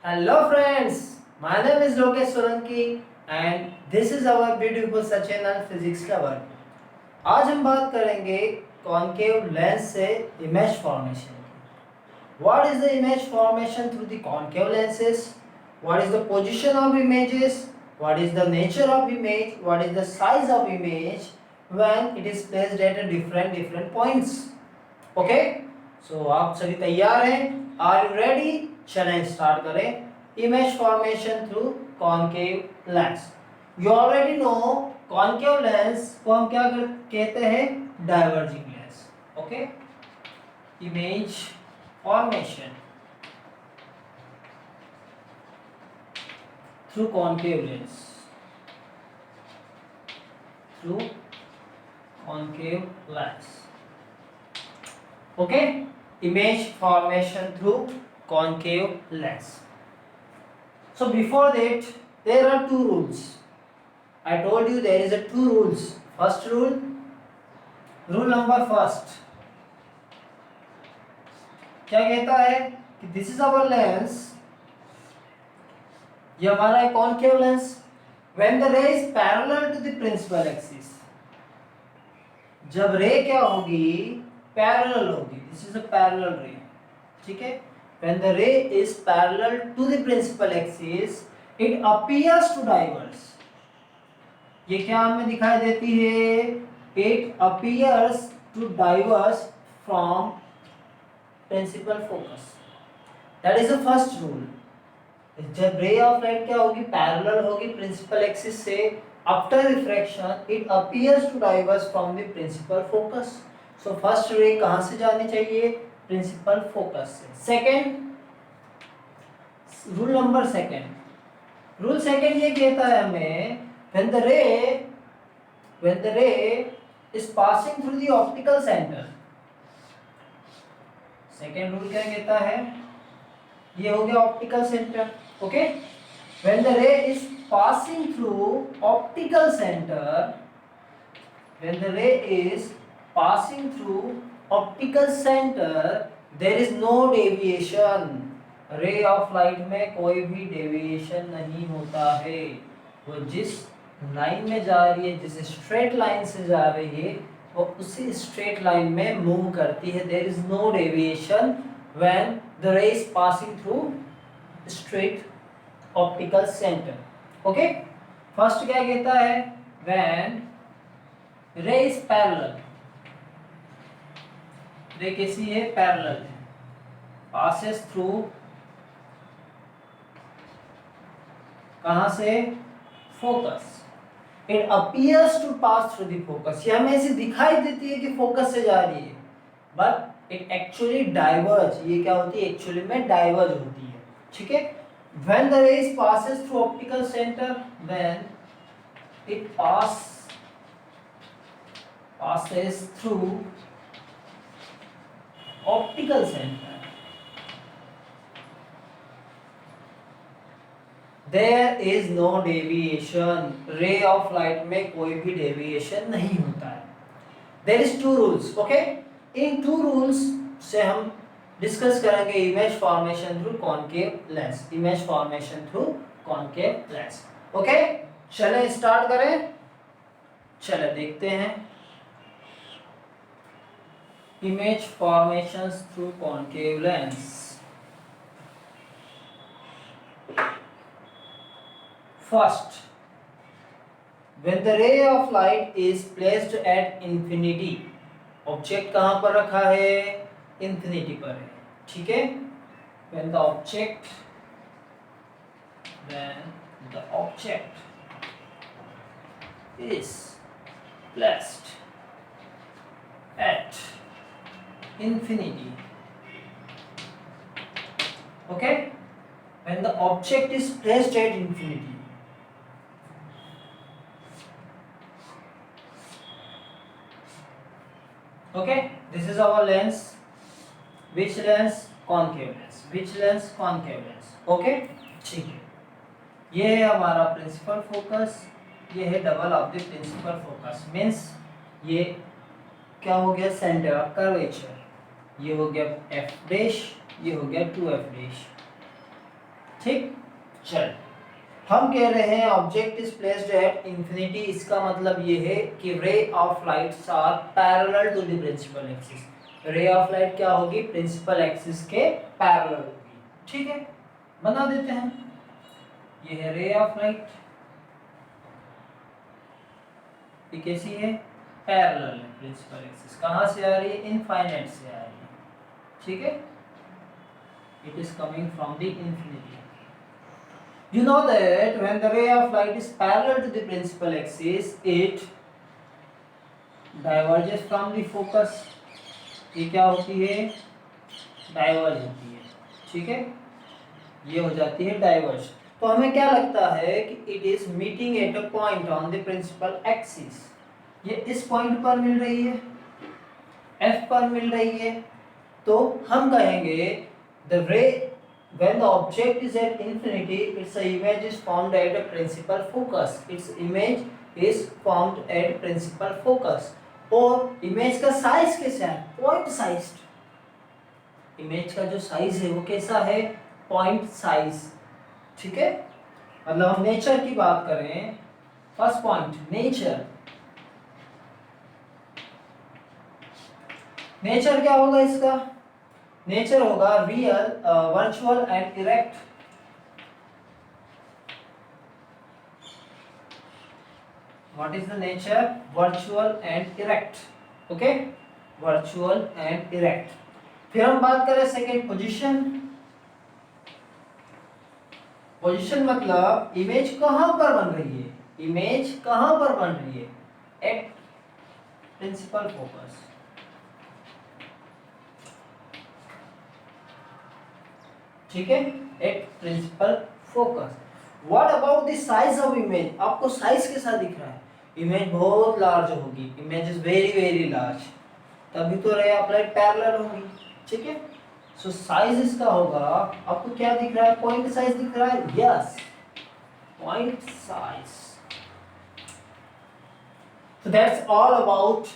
Hello friends, my name is Lokesh Solanki and this is our beautiful Sachin and physics lover. आज हम बात करेंगे concave lens से image formation की. What is the image formation through the concave lenses? What is the position of images? What is the nature of image? What is the size of image when it is placed at a different points? Okay? So आप सभी तैयार हैं? Are you ready? चलें start करें. Image formation through concave lens. You already know concave lens को हम क्या कहते हैं? Diverging lens. Okay. Image formation through concave lens. Through concave lens. Okay, image formation through concave lens. So before that, there are two rules. I told you there is a two rules. First rule, rule number first. क्या कहता है कि this is our lens. ये हमारा है concave lens. When the ray is parallel to the principal axis. जब रे क्या होगी? पैरेलल होगी. This is a parallel ray. ठीक है. When the ray is parallel to the principal axis it appears to diverse. ये क्या हमें दिखाई देती है? It appears to diverse from principal focus. That is the first rule. जब रे ऑफ लाइट क्या होगी? पैरेलल होगी प्रिंसिपल एक्सिस से. After refraction it appears to diverse from the principal focus. So first ray कहां से जानी चाहिए? Principal focus से. Second rule number second. Rule second ये कहता है हमें when the ray is passing through the optical center. Second rule क्या कहता है? ये हो गया optical centre. Okay. when the ray is passing through optical center, when the ray is passing through optical center there is no deviation. ray of light में कोई भी deviation नहीं होता है. वो जिस लाइन में जा रही है, जिस स्ट्रेट लाइन से जा रही है, वो उसी स्ट्रेट लाइन में मूव करती है. there is no deviation when the ray is passing through straight optical center. okay. first क्या कहता है? when ray is parallel. रे कैसी है? पैरेलल है. पासेस थ्रू कहां से? Focus. It appears to pass through the focus. ये हमें ऐसे दिखाई देती है कि फोकस से जा रही है, बट इट एक्चुअली डाइवर्ज. ये क्या होती है? एक्चुअली में डाइवर्ज होती है. ठीक है. When the rays passes through optical centre, when it passes through optical center, there is no deviation. ray of light में कोई भी deviation नहीं होता है. there is two rules. okay. In two rules से हम डिस्कस करेंगे image formation through concave lens. Image formation through concave lens. Okay. चलें स्टार्ट करें. चलें देखते हैं image formations through concave lens. First, when the ray of light is placed at infinity, object कहाँ पर रखा है? infinity पर है. ठीक है. when the object is placed at infinity. okay. when the object is placed at infinity, okay, this is our lens. which lens? concave lens. which lens? concave lens. okay. ठीक है. ये है हमारा प्रिंसिपल फोकस. ये है double of the principal focus. Means ये क्या हो गया? Centre of curvature. ये हो गया f डैश, ये हो गया 2f डैश. ठीक, चल हम कह रहे हैं object is placed at infinity, इसका मतलब ये है कि ray of lights are parallel to the principal axis. Ray of light क्या होगी, प्रिंसिपल एक्सिस के पैरेलल होगी। ठीक है, बना देते हैं। ये है रे ऑफ लाइट, ये कैसी है, पैरेलल है प्रिंसिपल एक्सिस। कहां से आ रही है, इनफाइनाइट से आ रही है। ठीक है, it is coming from the infinity. You know that when the ray of light is parallel to the principal axis, it diverges from the focus. ये क्या होती है, डाइवर्ज होती है। ठीक है, ये हो जाती है डाइवर्ज। तो हमें क्या लगता है कि it is meeting at a point on the principal axis. ये इस पॉइंट पर मिल रही है, एफ पर मिल रही है। तो हम कहेंगे द रे when the object is at infinity, its image is formed at a principal focus. Its image is formed at principal focus. और इमेज का साइज कैसा है, पॉइंट साइज्ड। इमेज का जो साइज है वो कैसा है, पॉइंट साइज। ठीक है, मतलब हम नेचर की बात करें, फर्स्ट पॉइंट नेचर। नेचर क्या होगा इसका, नेचर होगा real, virtual and erect. What is the nature, virtual and erect. Okay, virtual and erect. फिर हम बात करें सेकेंड पोजीशन। पोजीशन मतलब इमेज कहां पर बन रही है, इमेज कहां पर बन रही है, एट प्रिंसिपल फोकस। ठीक है, at principal focus. What about the size of image, आपको साइज कैसा दिख रहा है, इमेज बहुत लार्ज होगी, image is very very large, तभी तो रे ऑफ लाइट पैरेलल होगी। ठीक है, सो साइज इसका होगा, आपको क्या दिख रहा है, पॉइंट साइज दिख रहा है, yes, point size. So that's all about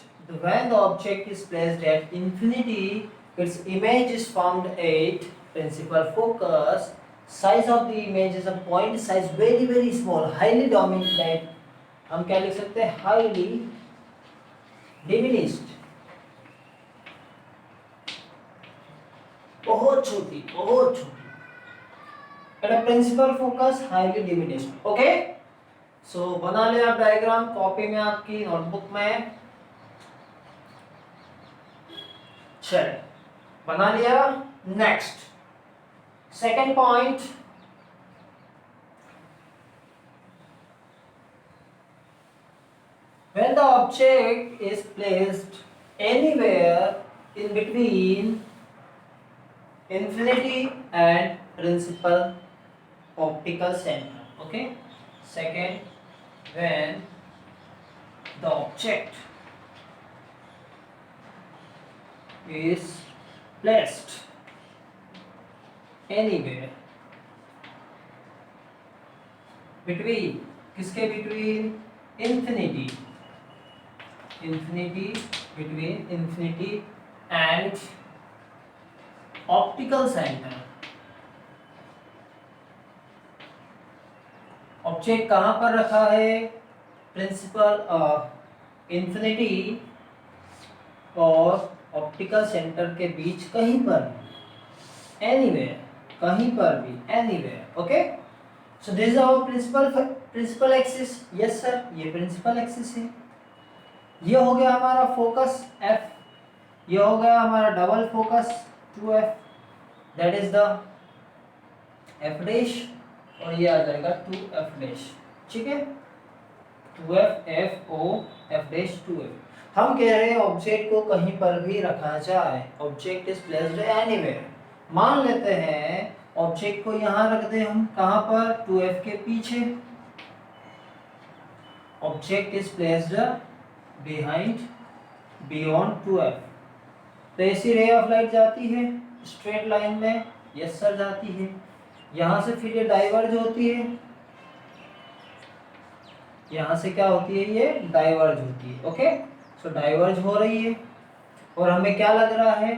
when the object is placed at infinity, its image is formed at principal focus. Size of the image is a point size, very very small, highly dominant. हम क्या लिख सकते हैं, highly diminished, बहुत छोटी, बहुत छोटी। at a principal focus, highly diminished. Okay, so बना ले आप डायग्राम कॉपी में, आपकी नोटबुक में। चल बना लिया। Next second point, when the object is placed anywhere in between infinity and principal optical center. Okay, second, when the object is placed anywhere between, किसके between, infinity, infinity, between infinity and optical center। Object कहां पर रखा है, principal infinity और optical centre के बीच कहीं पर भी, एनीवेयर, कहीं पर भी, anywhere. Okay, so this is our principal axis. Yes sir, ये प्रिंसिपल एक्सिस है। ये हो गया हमारा फोकस एफ, ये हो गया हमारा double focus 2f, that is the F dash, और ये आ जाएगा 2f डैश। ठीक है, 2f f o f dash 2f। हम कह रहे हैं ऑब्जेक्ट को कहीं पर भी रखा जाए, ऑब्जेक्ट इज प्लेस्ड एनीवेयर। मान लेते हैं ऑब्जेक्ट को यहां रख दें हम, कहां पर, 2f के पीछे। Object is placed behind, beyond 2f। तो ऐसी रे ऑफ लाइट जाती है स्ट्रेट लाइन में, यस सर जाती है। यहां से फिर ये डाइवर्ज होती है, यहां से क्या होती है, ये डाइवर्ज होती है। ओके, सो डाइवर्ज हो रही है, और हमें क्या लग रहा है,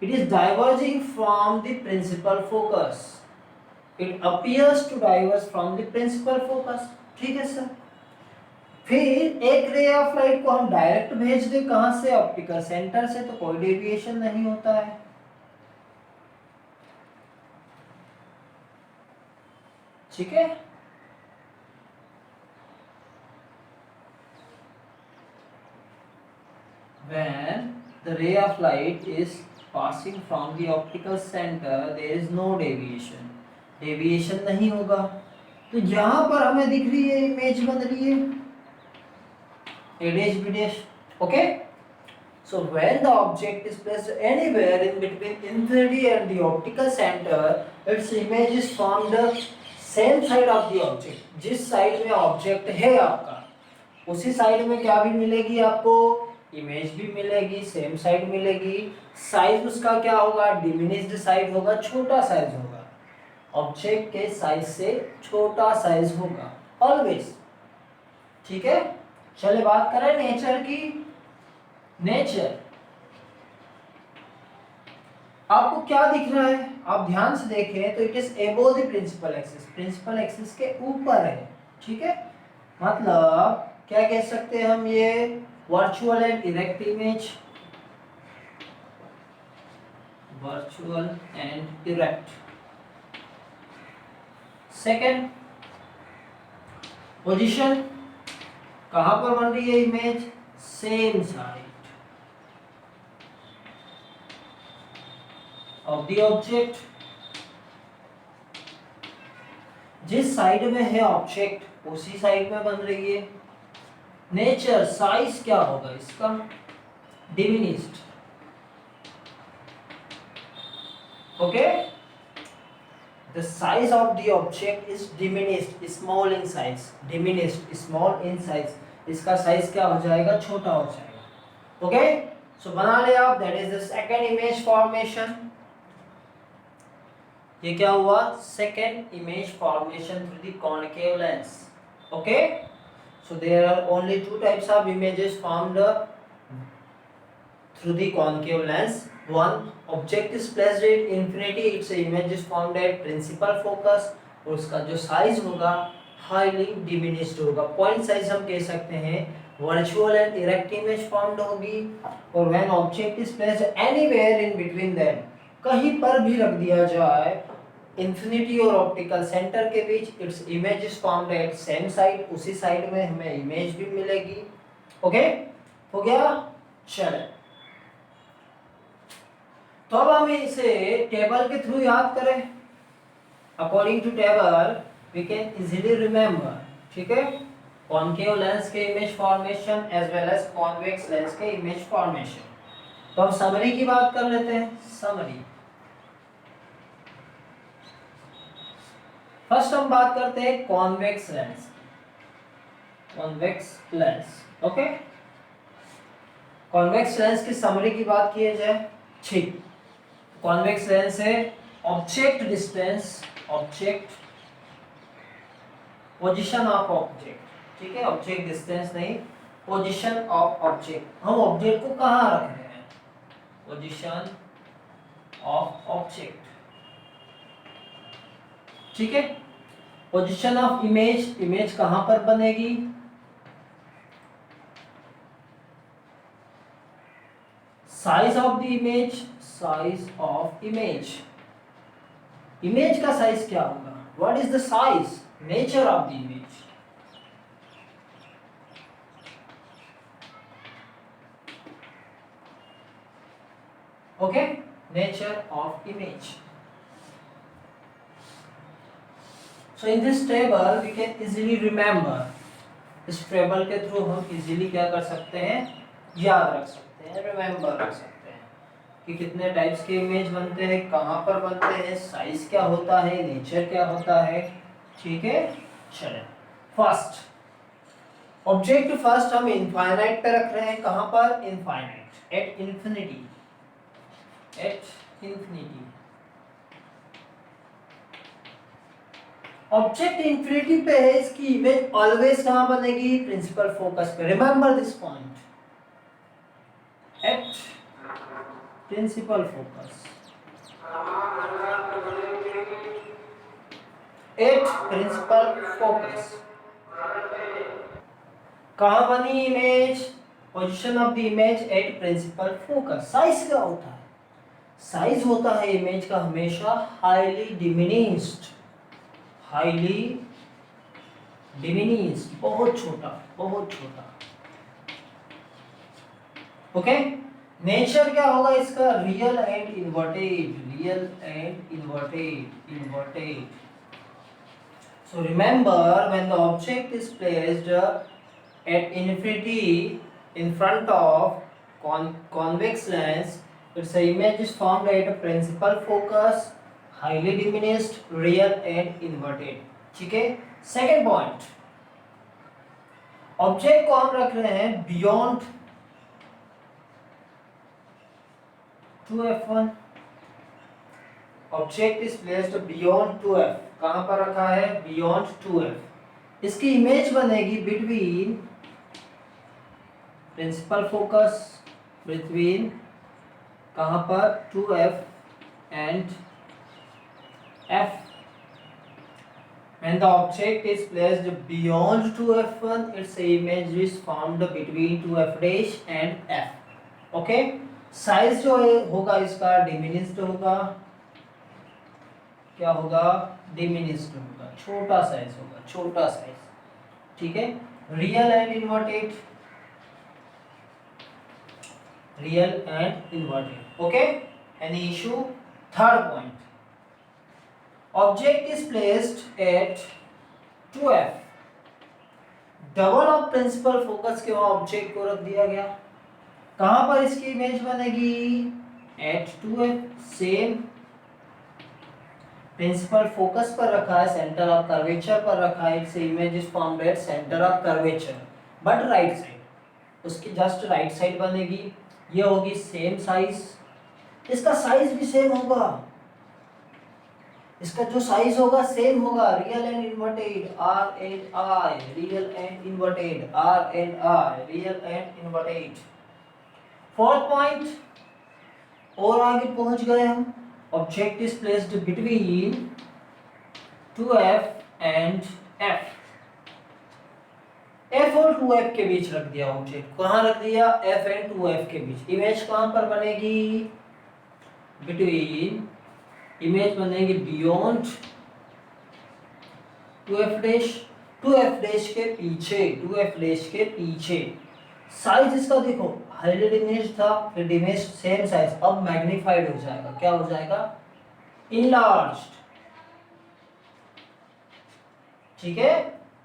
it is diverging from the principal focus. It appears to diverse from the principal focus. ठीक है सर। फिर एक रे ऑफ लाइट को हम डायरेक्ट भेज दे कहां से, ऑप्टिकल सेंटर से, तो कोई डेविएशन नहीं होता है। ठीक है। When the ray of light is passing from the optical center, there is no deviation. Deviation नहीं होगा। तो यहाँ पर हमें दिख रही है इमेज बन रही है A dash B dash. Okay. So when the object is placed anywhere in between infinity and the optical center, its image is formed the same side of the object. जिस साइड में object है आपका, उसी side में क्या भी मिलेगी आपको, इमेज भी मिलेगी, सेम साइड मिलेगी। साइज उसका क्या होगा, डिमिनिश्ड साइज होगा, छोटा साइज होगा, ऑब्जेक्ट के साइज से छोटा साइज होगा ऑलवेज। ठीक है। चलिए बात करें नेचर की। नेचर आपको क्या दिख रहा है, आप ध्यान से देखें तो it is above the principal axis, principal axis के ऊपर है। ठीक है। मतलब क्या कह सकते हैं हम, ये virtual and erect image, virtual and erect. Second, position, कहां पर बन रही है image, same side of the object, जिस साइड में है ऑब्जेक्ट उसी साइड में बन रही है। नेचर, साइज क्या होगा इसका, diminished. Okay, the size of the object is diminished, small in size, diminished small in size, इसका साइज क्या हो जाएगा, छोटा हो जाएगा। ओके, सो बना ले आप, that is the second image formation. ये क्या हुआ, second image formation through the concave lens. Okay, so there are only two types of images formed through the concave lens. One, object is placed at infinity, its image is formed at principal focus, और उसका जो size होगा highly diminished होगा। Point size हम कह सकते हैं, virtual and erect image formed होगी। और when object is placed anywhere in between them, कहीं पर भी रख दिया जाए इंफिनिटी और ऑप्टिकल सेंटर के बीच, it's image is formed at same side, उसी साइड में हमें इमेज भी मिलेगी। ओके, हो गया। चले, तो अब हम इसे टेबल के थ्रू याद करें। According to table we can easily remember. ठीक है, कॉन्केव लेंस के image formation as well as convex lens के इमेज फॉर्मेशन। तो हम समरी की बात कर लेते हैं। समरी, फर्स्ट हम बात करते हैं convex lens, convex lens. Okay, convex lens की समरी की बात की जाए, ठीक, कॉन्वेक्स लेंस है object distance, object position of object. ठीक है, ऑब्जेक्ट डिस्टेंस नहीं, पोजीशन ऑफ ऑब्जेक्ट। हम ऑब्जेक्ट को कहां रख रहे हैं, पोजीशन ऑफ ऑब्जेक्ट। ठीक है, पोजीशन ऑफ इमेज, इमेज कहां पर बनेगी, size of the image, size of image, image का साइज क्या होगा, what is the size, nature of the image. Okay, nature of image. So in this table we can easily remember, इस table के through हम easily क्या कर सकते हैं, याद रख सकते हैं, रिमेंबर रख सकते हैं कि कितने टाइप्स के इमेज बनते हैं, कहाँ पर बनते हैं, साइज क्या होता है, नेचर क्या होता है। ठीक है, चलें। फर्स्ट ऑब्जेक्ट, फर्स्ट हम इनफाइनाइट पे रख रहे हैं, कहाँ पर, infinite, at infinity, at infinity. Object infinity पे है, इसकी इमेज ऑलवेज कहां बनेगी, प्रिंसिपल फोकस पे। Remember this point, at principal focus. Principal focus. कहाँ बनी image? Position of the image at principal focus. Size क्या होता है? साइज होता है इमेज का हमेशा हाईली डिमिनिश्ड, हाईली डिमिनिश्ड, बहुत छोटा, बहुत छोटा। ओके, नेचर क्या होगा इसका? Real and inverted, real and inverted, inverted. So remember, when the object is placed at infinity in front of convex lens, its image is formed at a principal focus, highly diminished, real and inverted. ठीक है। Second point, object को हम रख रहे हैं beyond 2f1। Object is placed beyond 2f। कहां पर रखा है? Beyond 2f। इसकी इमेज बनेगी बिटवीन प्रिंसिपल फोकस, बिटवीन कहां पर? 2f and f। When the object is placed beyond 2f1, its image is formed between 2f dash and f. Okay? Size जो होगा इसका डिमिनिश्ड होगा। क्या होगा? डिमिनिश्ड होगा, छोटा साइज होगा, छोटा साइज। ठीक है। Real and inverted, real and inverted. Okay, any issue? Third point, object is placed at 2f, double of principal focus के वहां ऑब्जेक्ट को रख दिया गया। कहां पर इसकी इमेज बनेगी? Eight 2f। Same principle focus पर रखा है, सेंटर ऑफ कर्वेचर पर रखा है। Its image is formed at centre of curvature but right side, उसकी जस्ट राइट साइड बनेगी। ये होगी सेम साइज, इसका साइज भी सेम होगा, इसका जो साइज होगा सेम होगा। Real and inverted, R and I, real and inverted, R and I, real and inverted. Fourth point, और आगे पहुंच गए हम। Object is placed between 2f and f। f और 2f के बीच रख दिया ऑब्जेक्ट। कहां रख दिया? f एंड 2f के बीच। इमेज कहां पर बनेगी? बिटवीन, इमेज बनेगी beyond 2f dash, 2f dash के पीछे, 2f डैश के पीछे। साइज इसका देखो हाईली डिमिनिश्ड था, फिर डिमिनिश्ड, सेम साइज, अब मैग्नीफाइड हो जाएगा। क्या हो जाएगा? इनलार्ज्ड। ठीक है।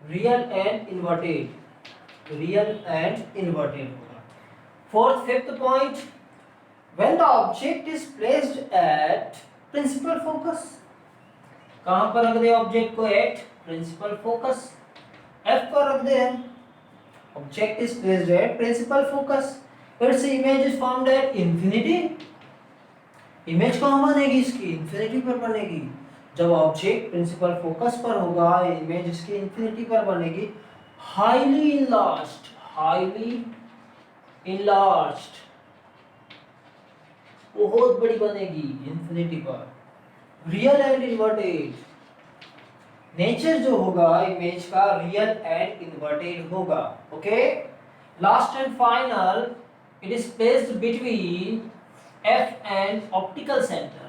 Real and inverted, real and inverted होगा। Fourth fifth point, when the object is placed at principal focus. कहां पर रख दे ऑब्जेक्ट को? एट प्रिंसिपल फोकस, f पर रख दे। Object is placed at principal focus, it's image is formed at infinity. Image कहां बनेगी इसकी? इंफिनिटी पर बनेगी। जब ऑब्जेक्ट प्रिंसिपल फोकस पर होगा, इमेज इसकी इंफिनिटी पर बनेगी। हाईली इनलार्ज्ड, हाईली इनलार्ज्ड, बहुत बड़ी बनेगी इंफिनिटी पर। रियल एंड इन्वर्टेड, नेचर जो होगा इमेज का रियल एंड इन्वर्टेड होगा। Okay, last and final, it is placed between f and optical centre.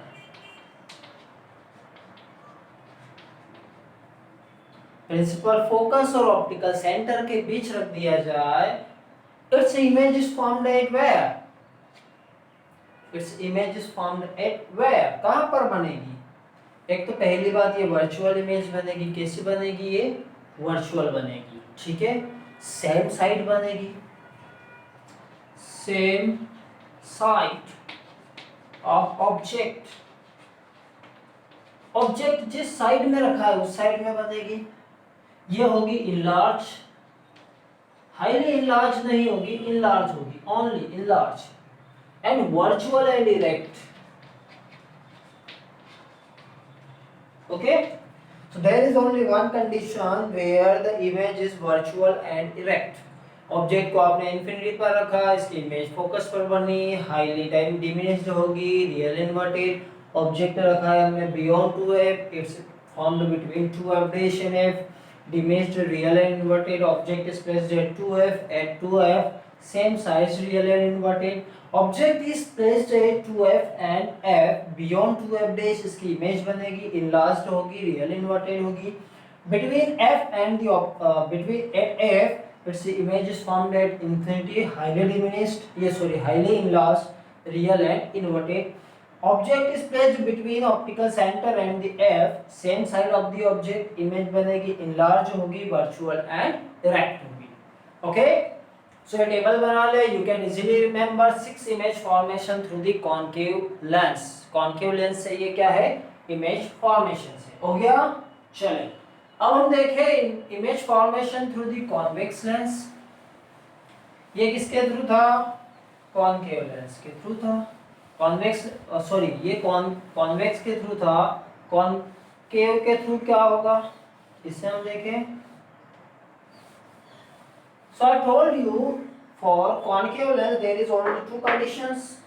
Principal focus और ऑप्टिकल सेंटर के बीच रख दिया जाए। Its image is formed at where? Its image is formed at where? कहां पर बनेगी? एक तो पहली बात, ये वर्चुअल इमेज बनेगी। कैसी बनेगी? ये वर्चुअल बनेगी। ठीक है। सेम साइड बनेगी, same side of object. Object जिस साइड में रखा है उस साइड में बनेगी। ये होगी इनलार्ज, हाईली इनलार्ज नहीं होगी, इनलार्ज होगी, only enlarge. And virtual and erect. Okay, so there is only one condition where the image is virtual and erect. Object को आपने इंफिनिटी पर रखा, इसकी इमेज फोकस पर बनी, हाईली डिमिनिश्ड होगी, रियल इन्वर्टेड। ऑब्जेक्ट रखा है हमने beyond 2f, it's formed between two f dash and f. Diminished real and inverted object is placed at 2f. At 2f, same size real and inverted object is placed at 2f and f. Beyond 2f dash इसकी image बनेगी, enlarged होगी, real inverted होगी. Between f and the between at f, its image is formed at infinity, highly diminished, highly enlarged, real and inverted. Object is placed between optical center and the f. Same side of the object, image बनेगी, enlarged होगी, virtual and erect होगी. Okay? So a table बना ले. You can easily remember 6 image formation through the concave lens. Concave lens से ये क्या है? Image formation से. हो गया? चलें. अब हम देखें image formation through the convex lens. ये किसके थ्रू था? Concave lens के थ्रू था. ये कॉन्वेक्स के थ्रू था. कॉनकेव के थ्रू क्या होगा इससे हम देखें. So I told you for concave lens there is only two conditions.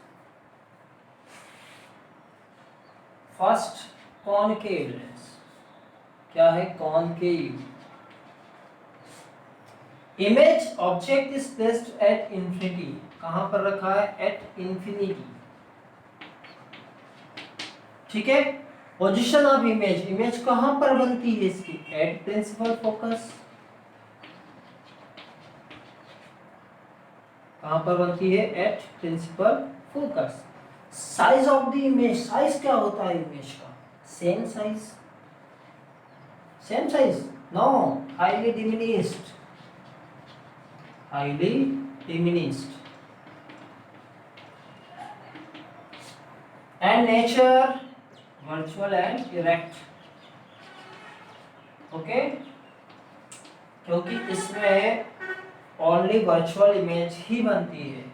First, concave lens. क्या है concave? Image object is placed at infinity. कहाँ पर रखा है? At infinity. ठीक है. पोजीशन ऑफ इमेज, इमेज कहां पर बनती है इसकी? At principal focus. कहां पर बनती है? At principal focus. Size of the image, size क्या होता है इमेज का? Same size. Same size? No, highly diminished. Highly diminished. And nature virtual and erect. Okay, क्योंकि इसमें ओनली वर्चुअल इमेज ही बनती है.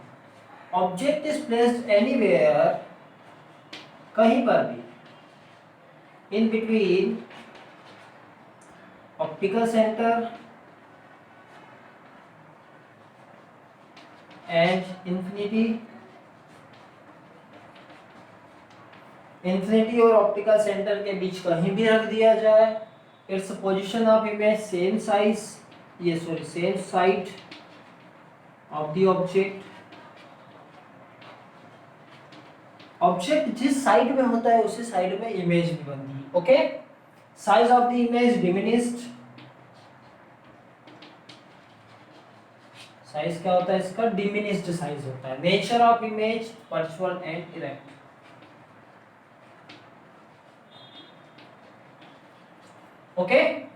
ऑब्जेक्ट इज प्लेस्ड एनीवेयर, कहीं पर भी, in between optical centre and infinity. Infinity और ऑप्टिकल सेंटर के बीच कहीं भी रख दिया जाए. Its position of image same size, same side of the object. Object जिस साइड में होता है उसी साइड में इमेज भी बनती है. Okay. Size of the image diminished. Size क्या होता है इसका? डिमिनिश्ड साइज होता है. Nature of image virtual and erect. Okay,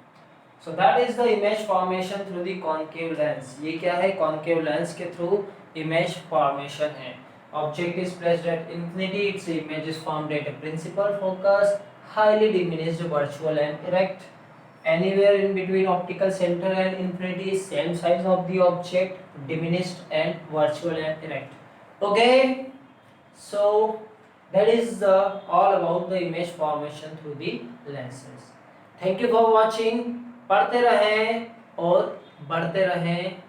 so that is the image formation through the concave lens. ये क्या है? concave lens के through image formation है. Object is placed at infinity, its image is formed at a principal focus, highly diminished, virtual and erect. Anywhere in between optical center and infinity, same size of the object, diminished and virtual and erect. Okay, so that is all about the image formation through the lenses. Thank you for watching. पढ़ते रहें और बढ़ते रहें.